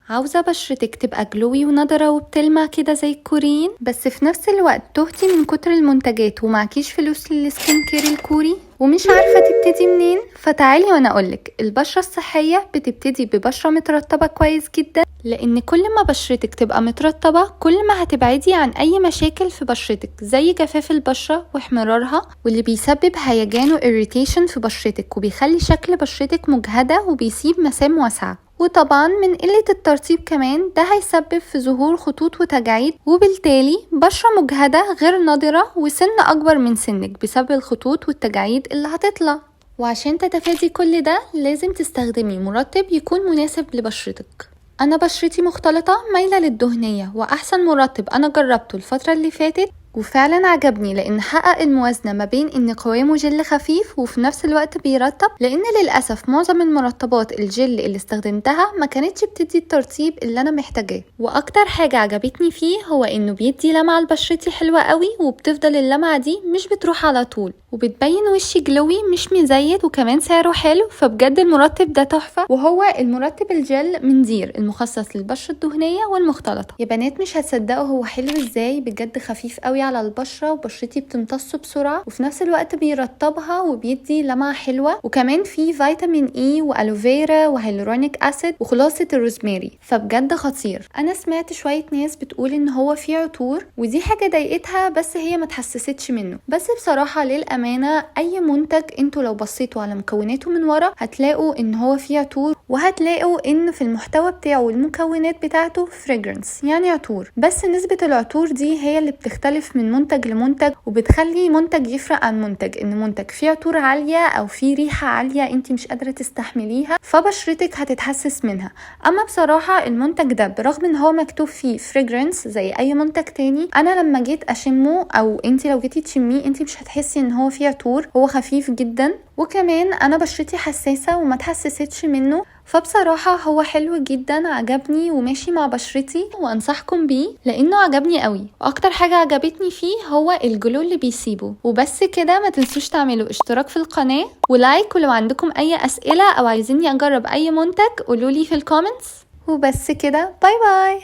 عاوزة بشرتك تبقى جلوي ونضرة وبتلمع كده زي الكوريين، بس في نفس الوقت تهتي من كتر المنتجات ومعكيش فلوس للسكين كير الكوري ومش عارفة تبتدي منين؟ فتعالي وانا اقولك، البشرة الصحية بتبتدي ببشرة مترطبة كويس جدا، لان كل ما بشرتك تبقى مترطبة كل ما هتبعدي عن اي مشاكل في بشرتك زي جفاف البشرة واحمرارها، واللي بيسبب هيجان وإريتيشن في بشرتك وبيخلي شكل بشرتك مجهدة وبيسيب مسام واسعة. وطبعا من قلة الترطيب كمان ده هيسبب في ظهور خطوط وتجاعيد، وبالتالي بشرة مجهدة غير نضرة وسن أكبر من سنك بسبب الخطوط والتجاعيد اللي هتطلع. وعشان تتفادي كل ده لازم تستخدمي مرطب يكون مناسب لبشرتك. أنا بشرتي مختلطة مايلة للدهنية، وأحسن مرطب أنا جربته الفترة اللي فاتت وفعلا عجبني لان حقق الموازنة ما بين ان قوامه جل خفيف وفي نفس الوقت بيرطب، لان للأسف معظم المرطبات الجل اللي استخدمتها ما كانتش بتدي الترطيب اللي انا محتاجاه. واكتر حاجة عجبتني فيه هو انه بيدي لمعة لبشرتي حلوة قوي، وبتفضل اللمعة دي مش بتروح على طول وبتبين وشي جلوي مش مزيت، وكمان سعره حلو. فبجد المرطب ده تحفة، وهو المرطب الجل من دير المخصص للبشرة الدهنية والمختلطة. يا بنات مش هتصدقوا هو حلو ازاي، بجد خفيف قوي على البشرة وبشرتي بتمتصه بسرعة، وفي نفس الوقت بيرطبها وبيدي لمعة حلوة. وكمان فيه فيتامين اي والوفيرا وهيلورونيك اسيد وخلاصة الروزماري، فبجد خطير. انا سمعت شوية ناس بتقول ان هو فيه عطور ودي حاجة ضايقتها، بس هي ما تحسستش منه. بس بصراحة للأمانة اي منتج انتوا لو بصيتوا على مكوناته من ورا هتلاقوا ان هو فيه عطور، وهتلاقوا ان في المحتوى بتاعه والمكونات بتاعته فريجرنس يعني عطور، بس نسبة العطور دي هي اللي بتختلف من منتج لمنتج وبتخلي منتج يفرق عن منتج. ان منتج فيه عطور عالية او فيه ريحة عالية انت مش قادرة تستحمليها فبشرتك هتتحسس منها. اما بصراحة المنتج ده برغم ان هو مكتوب فيه فريجرنس زي اي منتج تاني، انا لما جيت اشمه او انت لو جيتي تشميه انت مش هتحسي ان هو فيه عطور، هو خفيف جدا. وكمان انا بشرتي حساسة وما تحسستش منه، فبصراحة هو حلو جدا عجبني وماشي مع بشرتي وانصحكم بيه لانه عجبني قوي. واكتر حاجة عجبتني فيه هو الجلو اللي بيسيبه. وبس كده، ما تنسوش تعملوا اشتراك في القناة ولايك، ولو عندكم اي اسئلة او عايزيني اجرب اي منتج قولولي في الكومنتس. وبس كده، باي باي.